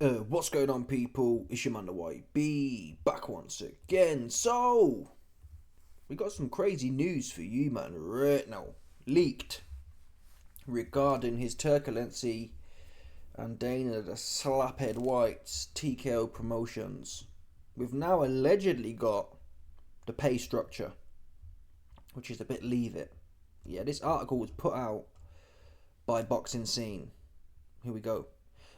What's going on, people? It's your man, the YB, back once again. So, we got some crazy news for you, man, right now. Leaked regarding his Turki and Dana the Slaphead White's TKO promotions. We've now allegedly got the pay structure, which is a bit leave it. Yeah, this article was put out by Boxing Scene. Here we go.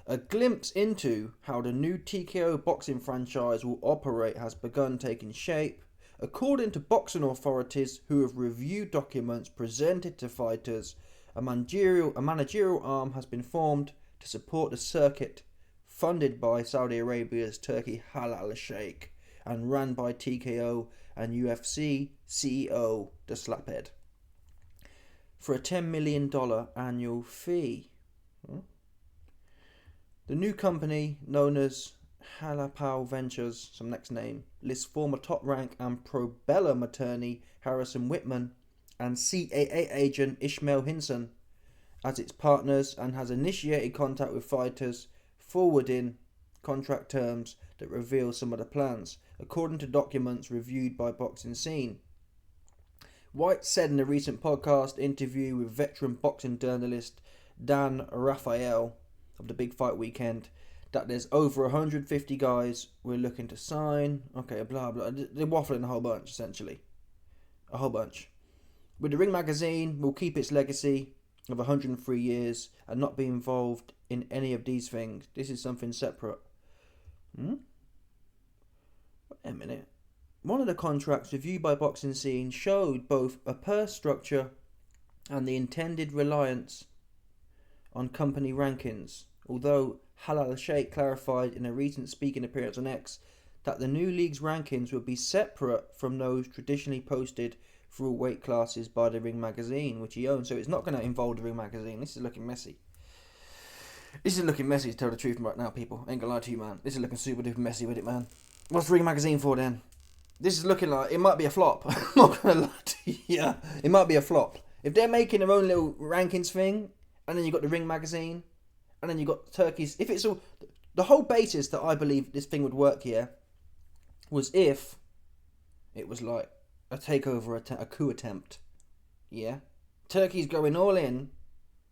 A glimpse into how the new TKO boxing franchise will operate has begun taking shape, according to boxing authorities who have reviewed documents presented to fighters. A managerial arm has been formed to support the circuit, funded by Saudi Arabia's Turki Alalshikh and run by TKO and UFC CEO the Slaphead, for a $10 million annual fee. The new company, known as Halapao Ventures, some next name, lists former top rank and pro bellum attorney Harrison Whitman and CAA agent Ishmael Hinson as its partners and has initiated contact with fighters, forwarding contract terms that reveal some of the plans, according to documents reviewed by Boxing Scene. White said in a recent podcast interview with veteran boxing journalist Dan Raphael of the Big Fight Weekend that there's over 150 guys we're looking to sign. Okay, blah blah. They're waffling a whole bunch, essentially. A whole bunch. With the Ring magazine, will keep its legacy of 103 years and not be involved in any of these things. This is something separate. Wait a minute. One of the contracts reviewed by Boxing Scene showed both a purse structure and the intended reliance on company rankings, although Halal Sheikh clarified in a recent speaking appearance on X that the new league's rankings would be separate from those traditionally posted through weight classes by the Ring magazine, which he owns. So it's not going to involve the Ring magazine. This is looking messy. This is looking messy, to tell the truth right now, people. Ain't gonna lie to you, man. This is looking super duper messy with it, man. What's Ring magazine for then? This is looking like it might be a flop. I'm not gonna lie to you. It might be a flop. If they're making their own little rankings thing, and then you got the Ring magazine, and then you got Turkey's. If it's all, the whole basis that I believe this thing would work here was if it was like a takeover, a coup attempt. Yeah, Turkey's going all in,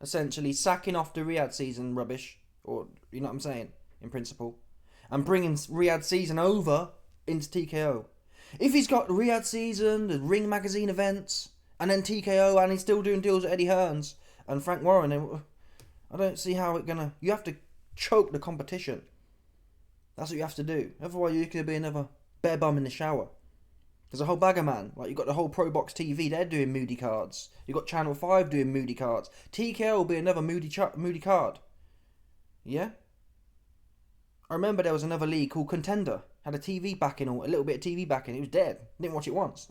essentially sacking off the Riyadh season rubbish, or you know what I'm saying, in principle, and bringing Riyadh season over into TKO. If he's got the Riyadh season, the Ring magazine events, and then TKO, and he's still doing deals with Eddie Hearns and Frank Warren, I don't see how it's gonna. You have to choke the competition. That's what you have to do. Otherwise, you could be another bare bum in the shower. There's a whole bag of man. Like, you got the whole Pro Box TV. They're doing moody cards. You got Channel 5 doing moody cards. TKO will be another moody card. Yeah. I remember there was another league called Contender. Had a TV backing, or a little bit of TV backing. It was dead. Didn't watch it once.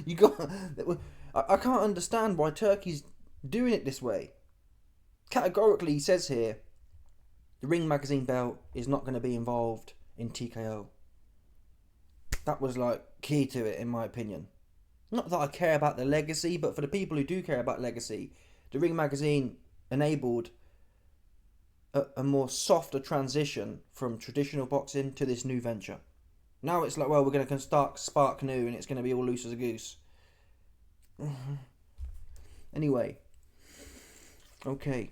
You got. I can't understand why Turkey's doing it this way. Categorically, he says here, the Ring magazine belt is not going to be involved in TKO. That was like key to it, in my opinion. Not that I care about the legacy, but for the people who do care about legacy, the Ring magazine enabled a more softer transition from traditional boxing to this new venture. Now it's like, well, we're going to start spark new, and it's going to be all loose as a goose. Anyway. Okay.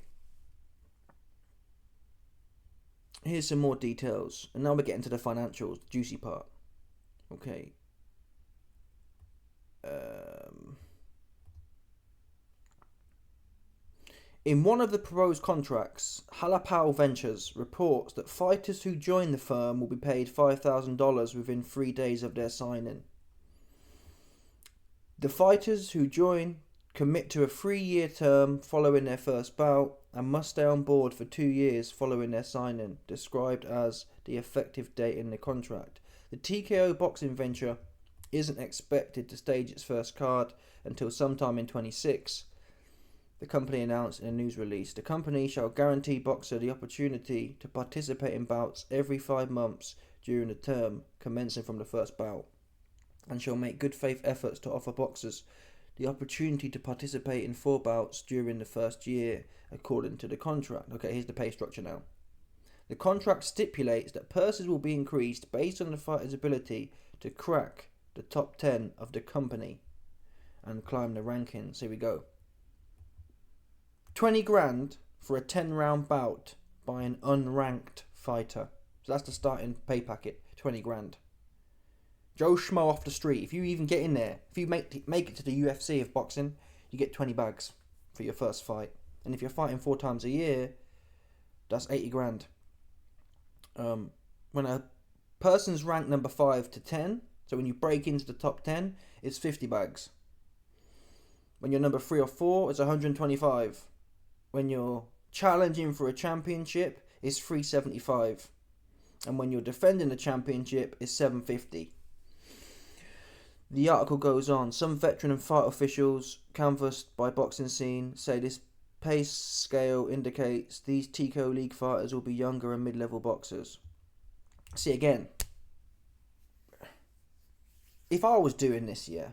Here's some more details. And now we're getting to the financials, the juicy part. Okay. In one of the proposed contracts, Halapao Ventures reports that fighters who join the firm will be paid $5,000 within 3 days of their signing. The fighters who join commit to a 3-year term following their first bout and must stay on board for 2 years following their signing, described as the effective date in the contract. The TKO boxing venture isn't expected to stage its first card until sometime in 26. The company announced in a news release. The company shall guarantee boxer the opportunity to participate in bouts every 5 months during the term, commencing from the first bout, and shall make good faith efforts to offer boxers the opportunity to participate in 4 bouts during the first year, according to the contract. Okay, here's the pay structure now. The contract stipulates that purses will be increased based on the fighter's ability to crack the top 10 of the company and climb the rankings. Here we go. 20 grand for a 10-round bout by an unranked fighter. So that's the starting pay packet, 20 grand. Joe Schmo off the street, if you even get in there, if you make it to the UFC of boxing, you get 20 bags for your first fight. And if you're fighting 4 times a year, that's 80 grand. When a person's ranked number 5 to 10, so when you break into the top 10, it's 50 bags. When you're number 3 or 4, it's 125. When you're challenging for a championship, it's 375. And when you're defending the championship, it's 750. The article goes on. Some veteran and fight officials canvassed by Boxing Scene say this pay scale indicates these TKO League fighters will be younger and mid-level boxers. See, again, if I was doing this, yeah.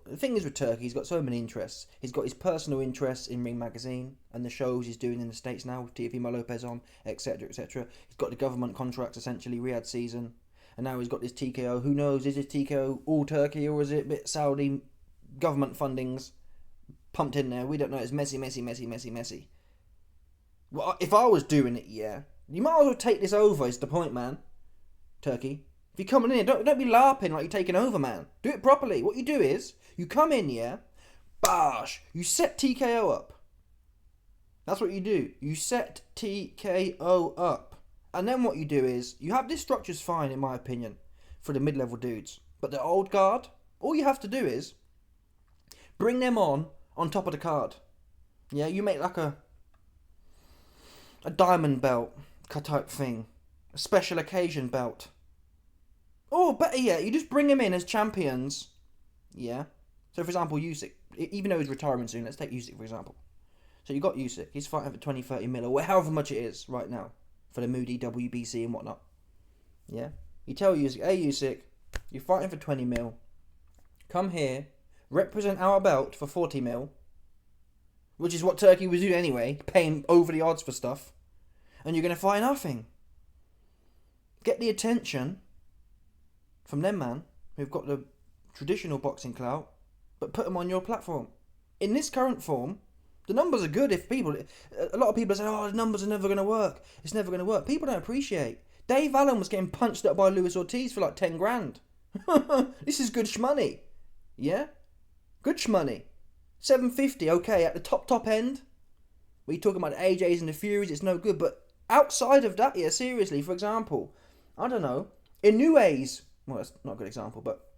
The thing is with Turkey, he's got so many interests. He's got his personal interests in Ring Magazine and the shows he's doing in the States now with Teofimo Lopez on, etc., etc. He's got the government contracts, essentially, Riyadh season. And now he's got this TKO. Who knows, is this TKO all Turkey or is it a bit Saudi government fundings pumped in there? We don't know. It's messy. Well, if I was doing it, yeah, you might as well take this over, is the point, man. Turkey. If you're coming in, don't be LARPing like you're taking over, man. Do it properly. What you do is, you come in, yeah, bash, you set TKO up. That's what you do. You set TKO up. And then what you do is, you have this structure's fine, in my opinion, for the mid-level dudes. But the old guard, all you have to do is, bring them on top of the card. Yeah, you make like a diamond belt type thing. A special occasion belt. Or better yet, you just bring him in as champions. Yeah. So for example, Usyk, even though he's retiring soon, let's take Usyk for example. So you got Usyk, he's fighting for 20, 30 mil, or however much it is right now, for the Moody, WBC and whatnot. Yeah. You tell Usyk, hey Usyk, you're fighting for 20 mil. Come here, represent our belt for 40 mil. Which is what Turkey was doing anyway, paying over the odds for stuff. And you're going to fight nothing. Get the attention from them, man, who've got the traditional boxing clout, but put them on your platform. In this current form, the numbers are good. A lot of people say, oh, the numbers are never going to work. It's never going to work. People don't appreciate. Dave Allen was getting punched up by Luis Ortiz for like 10 grand. This is good shmoney. Yeah? Good shmoney. 750, okay, at the top end. Where you're talking about the AJs and the Furies, it's no good. But outside of that, yeah, seriously, for example, I don't know, in New A's, well, that's not a good example, but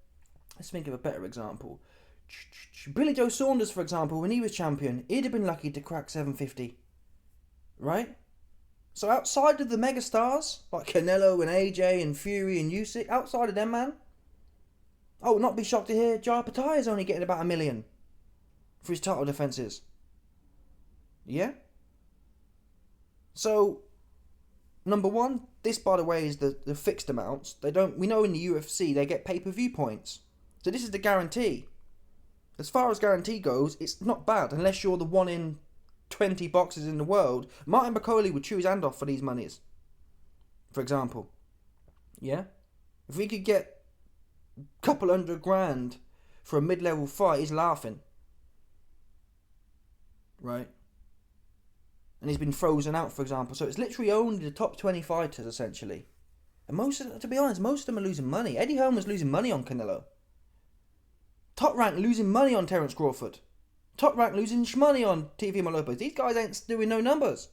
let's think of a better example. Billy Joe Saunders, for example, when he was champion, he'd have been lucky to crack 750. Right? So outside of the megastars, like Canelo and AJ and Fury and Usyk, outside of them, man, I would not be shocked to hear Jai Pataya's only getting about $1 million for his title defences. Yeah? So, number one, this, by the way, is the fixed amounts. We know in the UFC they get pay-per-view points. So this is the guarantee. As far as guarantee goes, it's not bad, unless you're the 1 in 20 boxers in the world. Martin Bakoli would chew his hand off for these monies, for example. Yeah? If we could get a couple $100 grand for a mid-level fight, he's laughing. Right? And he's been frozen out, for example. So it's literally only the top 20 fighters, essentially. And to be honest, most of them are losing money. Eddie Hearn was losing money on Canelo. Top Rank losing money on Terence Crawford. Top Rank losing money on Teofimo Lopez. These guys ain't doing no numbers.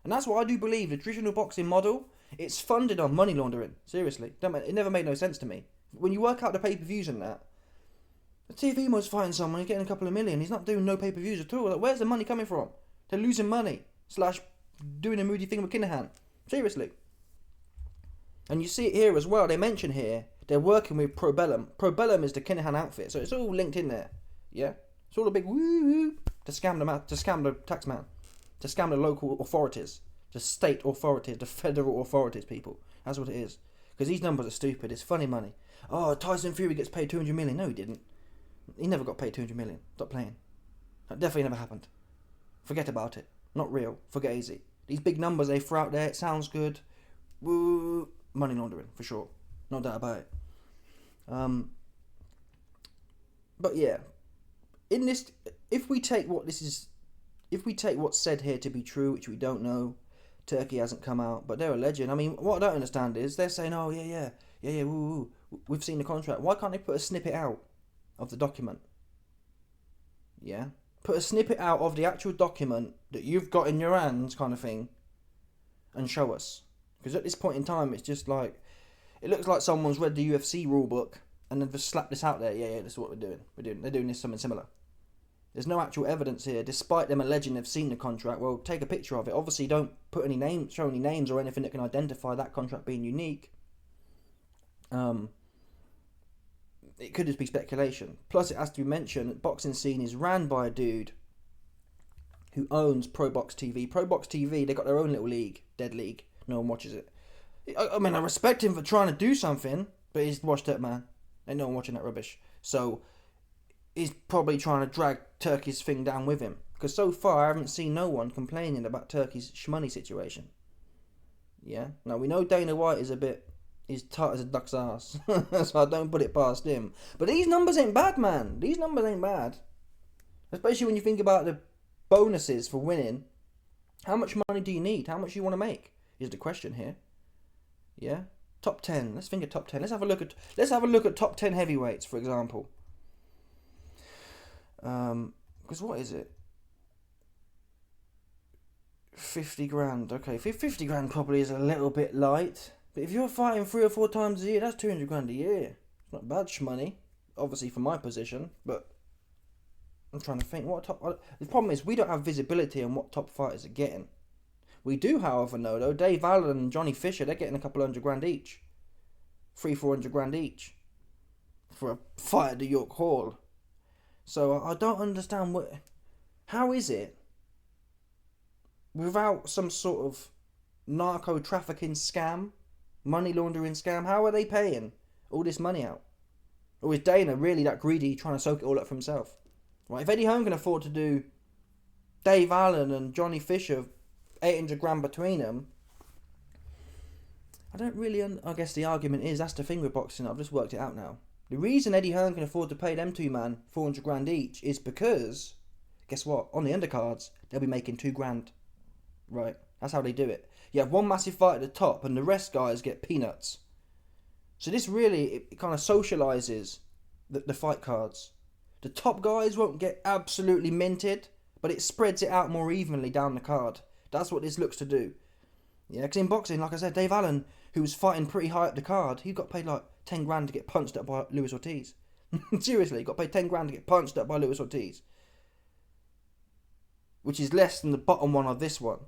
And that's why I do believe the traditional boxing model, it's funded on money laundering. Seriously. It never made no sense to me. When you work out the pay-per-views and that, Teofimo's fighting someone, he's getting a couple of million. He's not doing no pay-per-views at all. Like, where's the money coming from? They're losing money. / doing a moody thing with Kinahan. Seriously. And you see it here as well. They mention here they're working with Probellum. Probellum is the Kinahan outfit, so it's all linked in there. Yeah? It's all a big woo to scam the tax man. To scam the local authorities. The state authorities. The federal authorities, people. That's what it is. Because these numbers are stupid. It's funny money. Oh, Tyson Fury gets paid 200 million. No, he didn't. He never got paid 200 million. Stop playing. That definitely never happened. Forget about it. Not real. Forget easy. These big numbers they throw out there, it sounds good. Woo, money laundering for sure, no doubt about it. But yeah, in this, if we take what's said here to be true, which we don't know, Turkey hasn't come out, but they're alleging. I mean, what I don't understand is they're saying, oh yeah, we've seen the contract. Why can't they put a snippet out of the document? Yeah, put a snippet out of the actual document that you've got in your hands, kind of thing, and show us. Because at this point in time, it's just like, it looks like someone's read the UFC rulebook and then just slapped this out there. Yeah, this is what we're doing. They're doing this something similar. There's no actual evidence here, despite them alleging they've seen the contract. Well, take a picture of it. Obviously, don't put any names, show any names or anything that can identify that contract being unique. It could just be speculation. Plus, it has to be mentioned that boxing scene is ran by a dude who owns Pro Box TV. Pro Box TV, they got their own little league, Dead League. No one watches it. I mean, I respect him for trying to do something, but he's washed up, man. Ain't no one watching that rubbish. So he's probably trying to drag Turkey's thing down with him. Because so far, I haven't seen no one complaining about Turkey's shmoney situation. Yeah? Now, we know Dana White is tight as a duck's ass. So I don't put it past him. But these numbers ain't bad, man. These numbers ain't bad. Especially when you think about the bonuses for winning. How much money do you need? How much do you want to make? Is the question here. Yeah? Top 10. Let's think of top 10. Let's have a look at top 10 heavyweights, for example. Because what is it? 50 grand. Okay, 50 grand probably is a little bit light. But if you're fighting 3 or 4 times a year, that's 200 grand a year. It's not bad money, obviously for my position, but I'm trying to think the problem is we don't have visibility on what top fighters are getting. We do, however, know though, Dave Allen and Johnny Fisher, they're getting a couple $100 grand each. 300-400 grand each. For a fight at the York Hall. So I don't understand how is it, without some sort of narco trafficking scam, money laundering scam, how are they paying all this money out? Or is Dana really that greedy, trying to soak it all up for himself? Right, if Eddie Hearn can afford to do Dave Allen and Johnny Fisher, 800 grand between them, I don't really, I guess the argument is, that's the thing with boxing, I've just worked it out now. The reason Eddie Hearn can afford to pay them two man 400 grand each is because, guess what, on the undercards, they'll be making 2 grand. Right, that's how they do it. You have one massive fight at the top and the rest guys get peanuts. So this really, it kind of socialises the fight cards. The top guys won't get absolutely minted, but it spreads it out more evenly down the card. That's what this looks to do. Yeah, because in boxing, like I said, Dave Allen, who was fighting pretty high up the card, he got paid like 10 grand to get punched up by Luis Ortiz. Seriously, he got paid 10 grand to get punched up by Luis Ortiz. Which is less than the bottom one of this one.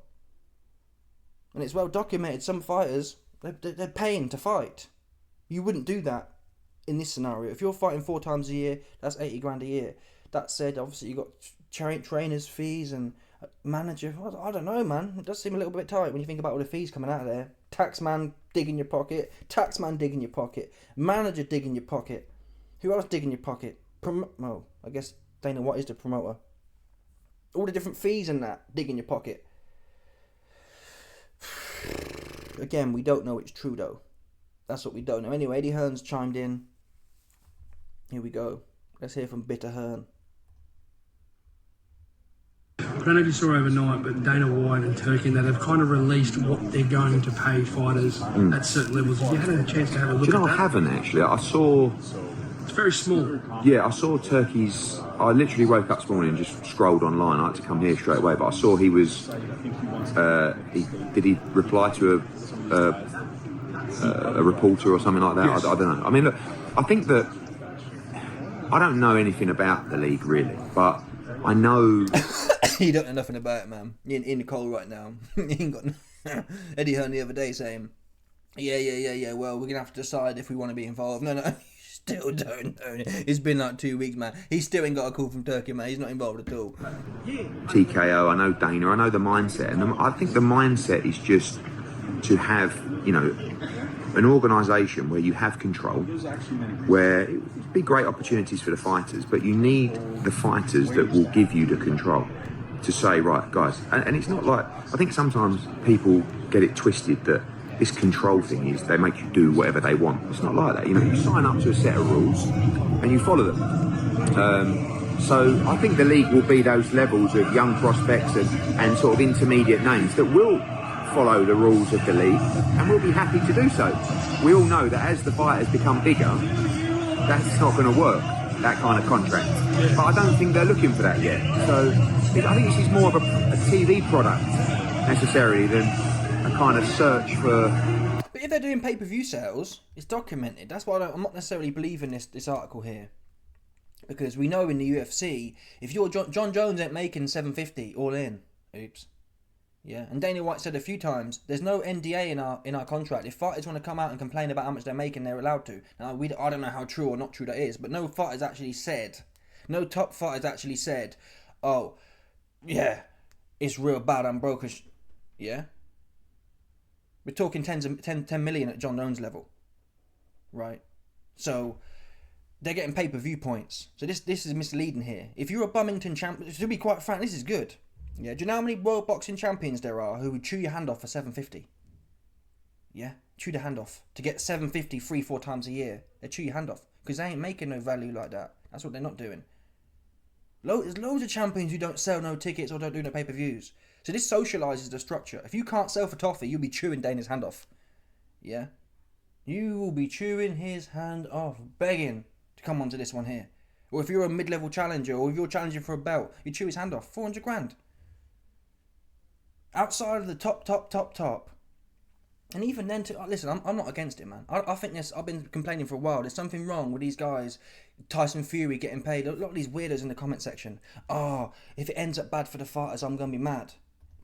And it's well documented, some fighters, they're paying to fight. You wouldn't do that in this scenario. If you're fighting 4 times a year, that's 80 grand a year. That said, obviously you got trainers' fees and manager. I don't know, man. It does seem a little bit tight when you think about all the fees coming out of there. Taxman digging your pocket. Taxman digging your pocket. Manager digging your pocket. Who else digging your pocket? I guess Dana White is the promoter. All the different fees and that digging your pocket. Again, we don't know it's true though. That's what we don't know. Anyway, Eddie Hearn's chimed in. Here we go. Let's hear from Bitter Hearn. I don't know if you saw overnight, but Dana White and Turkey and that have kind of released what they're going to pay fighters at certain levels. Have you had a chance to have a look at that? I haven't actually. I saw... It's very small. Yeah, I saw Turkey's... I literally woke up this morning and just scrolled online. I had to come here straight away, but I saw he was... did he reply to a reporter or something like that? Yes. I don't know. I mean, look, I think that... I don't know anything about the league, really, but I know... You don't know nothing about it, man. You're in the cold right now. You ain't got... Eddie Hearn the other day saying, yeah, well, we're going to have to decide if we want to be involved. No, still don't know. It's been like 2 weeks, man. He still ain't got a call from Turkey, man. He's not involved at all. TKO, I know Dana, I know the mindset. And I think the mindset is just to have, an organisation where you have control, where it'd be great opportunities for the fighters, but you need the fighters that will give you the control. to say, right, guys, and it's not like, I think sometimes people get it twisted that this control thing is they make you do whatever they want. It's not like that. You know, you sign up to a set of rules and you follow them. So I think the league will be those levels of young prospects and sort of intermediate names that will follow the rules of the league and will be happy to do so. We all know that as the fighters become bigger, that's not going to work, that kind of contract. But I don't think they're looking for that yet. So I think this is more of a TV product necessarily than a kind of search for. But if they're doing pay-per-view sales, it's documented. That's why I'm not necessarily believing this article here. Because we know in the UFC, if you're John Jones ain't making 750 all in. Oops. Yeah, and Dana White said a few times, there's no NDA in our contract. If fighters want to come out and complain about how much they're making, they're allowed to. Now, I don't know how true or not true that is, but no top fighters actually said, oh, yeah, it's real bad, I'm broke. Yeah? We're talking 10 million at John Jones level. Right? So, they're getting pay-per-view points. So this is misleading here. If you're a Bummington champion, to be quite frank, this is good. Yeah, do you know how many world boxing champions there are who would chew your hand off for 750? Yeah, chew the hand off. To get 750 3-4 times a year, they chew your hand off. Because they ain't making no value like that. That's what they're not doing. There's loads of champions who don't sell no tickets or don't do no pay-per-views. So this socialises the structure. If you can't sell for toffee, you'll be chewing Dana's hand off. Yeah? You will be chewing his hand off, begging to come onto this one here. Or if you're a mid-level challenger, or if you're challenging for a belt, you chew his hand off. 400 grand. Outside of the top. And even then, listen, I'm not against it, man. I think I've been complaining for a while. There's something wrong with these guys. Tyson Fury getting paid. A lot of these weirdos in the comment section. Oh, if it ends up bad for the fighters, I'm going to be mad.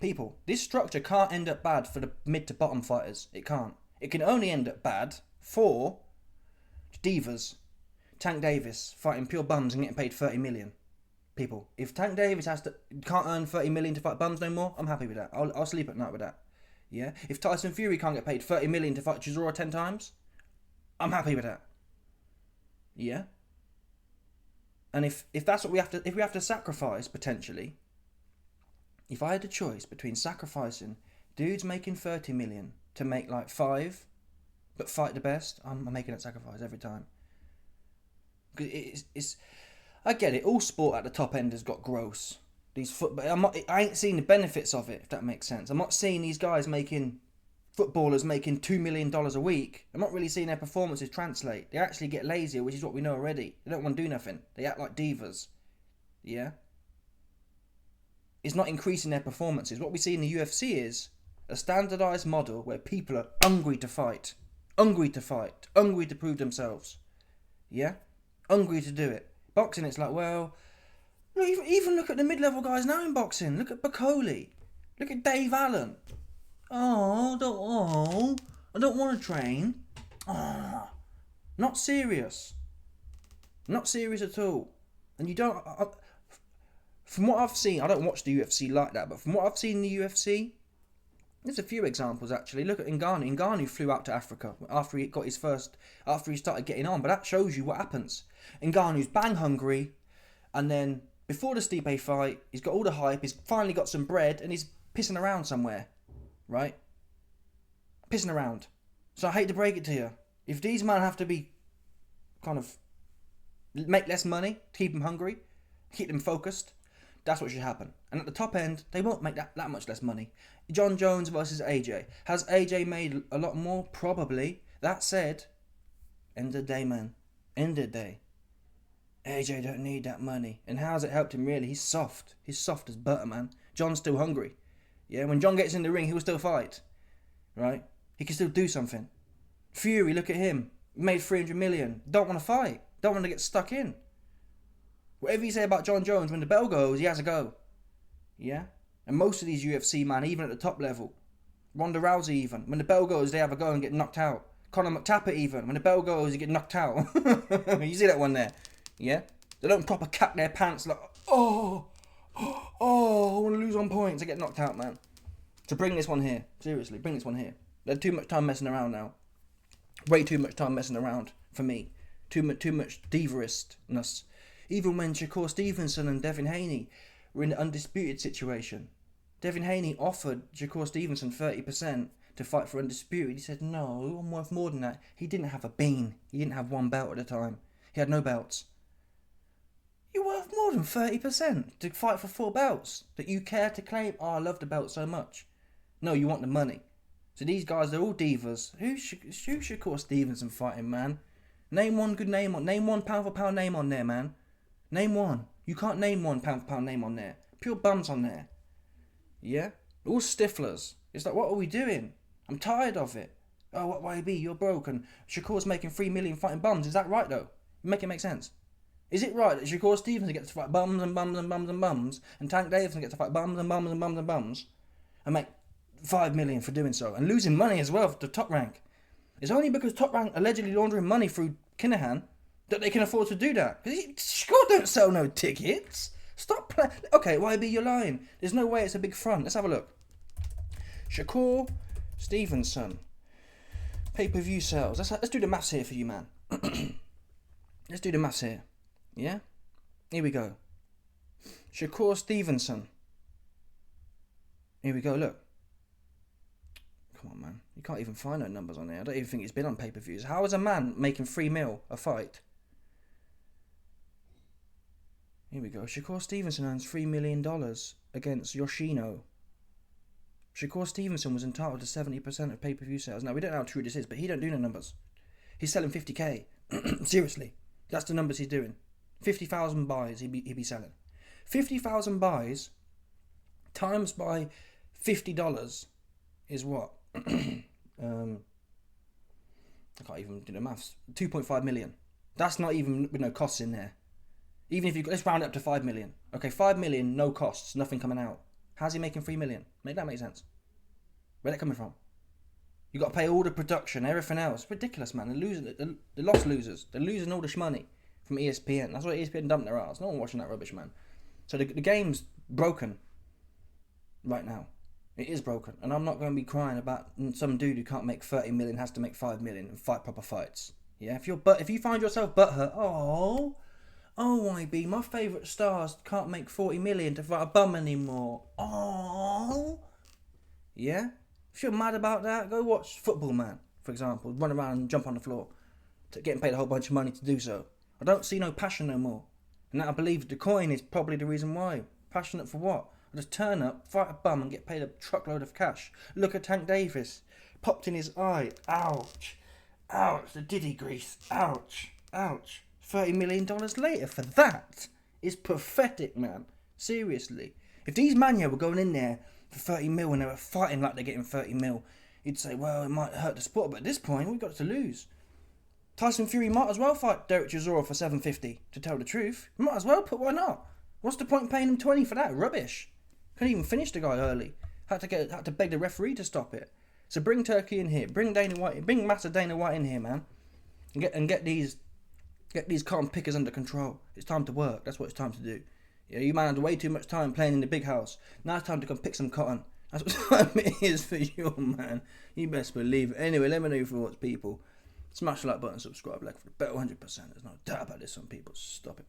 People, this structure can't end up bad for the mid to bottom fighters. It can't. It can only end up bad for divas. Tank Davis fighting pure bums and getting paid 30 million. People, if Tank Davis can't earn 30 million to fight bums no more, I'm happy with that. I'll sleep at night with that. Yeah. If Tyson Fury can't get paid 30 million to fight Chisora 10 times, I'm happy with that. Yeah. And if that's what we have to sacrifice potentially, if I had a choice between sacrificing dudes making 30 million to make like 5, but fight the best, I'm making that sacrifice every time. It's I get it. All sport at the top end has got gross. I ain't seen the benefits of it, if that makes sense. I'm not seeing these guys footballers making $2 million a week. I'm not really seeing their performances translate. They actually get lazier, which is what we know already. They don't want to do nothing. They act like divas. Yeah? It's not increasing their performances. What we see in the UFC is a standardised model where people are hungry to fight. Hungry to prove themselves. Yeah? Hungry to do it. Boxing, it's like, well, even look at the mid-level guys now in boxing. Look at Bacoli. Look at Dave Allen. I don't want to train. Not serious. Not serious at all. And you don't. From what I've seen, I don't watch the UFC like that, but from what I've seen in the UFC, there's a few examples actually. Look at Ngannou. Ngannou flew out to Africa after he started getting on, but that shows you what happens. Ngannou's bang hungry, and then before the Stipe fight, he's got all the hype, he's finally got some bread, and he's pissing around somewhere, right? Pissing around. So I hate to break it to you, if these men have to be kind of make less money to keep them hungry, keep them focused, that's what should happen. And at the top end, they won't make that much less money. John Jones versus AJ. Has AJ made a lot more? Probably. That said, end of the day, man. End of the day. AJ don't need that money. And how's it helped him, really? He's soft. He's soft as butter, man. John's still hungry. Yeah, when John gets in the ring, he'll still fight. Right? He can still do something. Fury, look at him. Made 300 million. Don't want to fight. Don't want to get stuck in. Whatever you say about John Jones, when the bell goes, he has a go. Yeah? And most of these UFC, man, even at the top level, Ronda Rousey even, when the bell goes, they have a go and get knocked out. Conor McTappert even, when the bell goes, you get knocked out. You see that one there? Yeah? They don't proper cap their pants like, I want to lose on points. They get knocked out, man. So bring this one here. Seriously, bring this one here. There's too much time messing around now. Way too much time messing around for me. Too much divaristness. Even when Shakur Stevenson and Devin Haney we're in an undisputed situation. Devin Haney offered Shakur Stevenson 30% to fight for undisputed. He said, no, I'm worth more than that. He didn't have a bean. He didn't have one belt at the time. He had no belts. You're worth more than 30% to fight for 4 belts that you care to claim. Oh, I love the belt so much. No, you want the money. So these guys, they're all divas. Who's Shakur Stevenson fighting, man? Name one good name on. Name one pound for pound name on there, man. Name one. You can't name one pound for pound name on there. Pure bums on there. Yeah? All stifflers. It's like, what are we doing? I'm tired of it. Oh, what YB? You're broke and Shakur's making 3 million fighting bums. Is that right though? Make it make sense. Is it right that Shakur Stevenson gets to fight bums and bums and bums and bums, and Tank Davidson gets to fight bums and bums and bums and bums, and make 5 million for doing so, and losing money as well to Top Rank? It's only because Top Rank allegedly laundering money through Kinahan that they can afford to do that. Because Shakur don't sell no tickets. Stop playing. Okay, YB, you're lying. There's no way it's a big front. Let's have a look. Shakur Stevenson pay-per-view sales. Let's do the maths here for you, man. Let's do the maths here. Yeah? Here we go. Shakur Stevenson. Here we go, look. Come on, man. You can't even find no numbers on there. I don't even think he's been on pay-per-views. How is a man making 3 mil a fight? Here we go. Shakur Stevenson earns $3 million against Yoshino. Shakur Stevenson was entitled to 70% of pay-per-view sales. Now, we don't know how true this is, but he don't do no numbers. He's selling 50k. Seriously. That's the numbers he's doing. 50,000 buys he'd be selling. 50,000 buys times by $50 is what? I can't even do the maths. 2.5 million. That's not even with no costs in there. Even if let's round it up to 5 million. Okay, 5 million, no costs, nothing coming out. How's he making 3 million? Make that make sense. Where's that coming from? You got to pay all the production, everything else. It's ridiculous, man. They're losing. They're lost losers. They're losing all this money from ESPN. That's why ESPN dumped their ass. No one watching that rubbish, man. So the game's broken right now. It is broken, and I'm not going to be crying about some dude who can't make 30 million has to make 5 million and fight proper fights. Yeah, if you find yourself butthurt, oh YB, my favourite stars can't make 40 million to fight a bum anymore. Oh, yeah. If you're mad about that, go watch Football Man, for example. Run around and jump on the floor, getting paid a whole bunch of money to do so. I don't see no passion no more, and that I believe the coin is probably the reason why. Passionate for what? I just turn up, fight a bum, and get paid a truckload of cash. Look at Tank Davis, popped in his eye. Ouch, ouch. The Diddy grease. Ouch, ouch. $30 million later for that is pathetic, man. Seriously, if these man were going in there for 30 mil and they were fighting like they're getting 30 mil, you'd say, well, it might hurt the sport, but at this point, we've got to lose. Tyson Fury might as well fight Derek Chisora for 750, to tell the truth. Might as well, but why not? What's the point paying him 20 for that? Rubbish. Couldn't even finish the guy early. Had to beg the referee to stop it. So bring Turkey in here. Bring Dana White. Bring Master Dana White in here, man. And get these cotton pickers under control. It's time to work. That's what it's time to do. Yeah, you man had way too much time playing in the big house. Now it's time to come pick some cotton. That's what time it is for you, man. You best believe it. Anyway, let me know your thoughts, people. Smash the like button, subscribe, like for the better 100%. There's no doubt about this one, people. Stop it.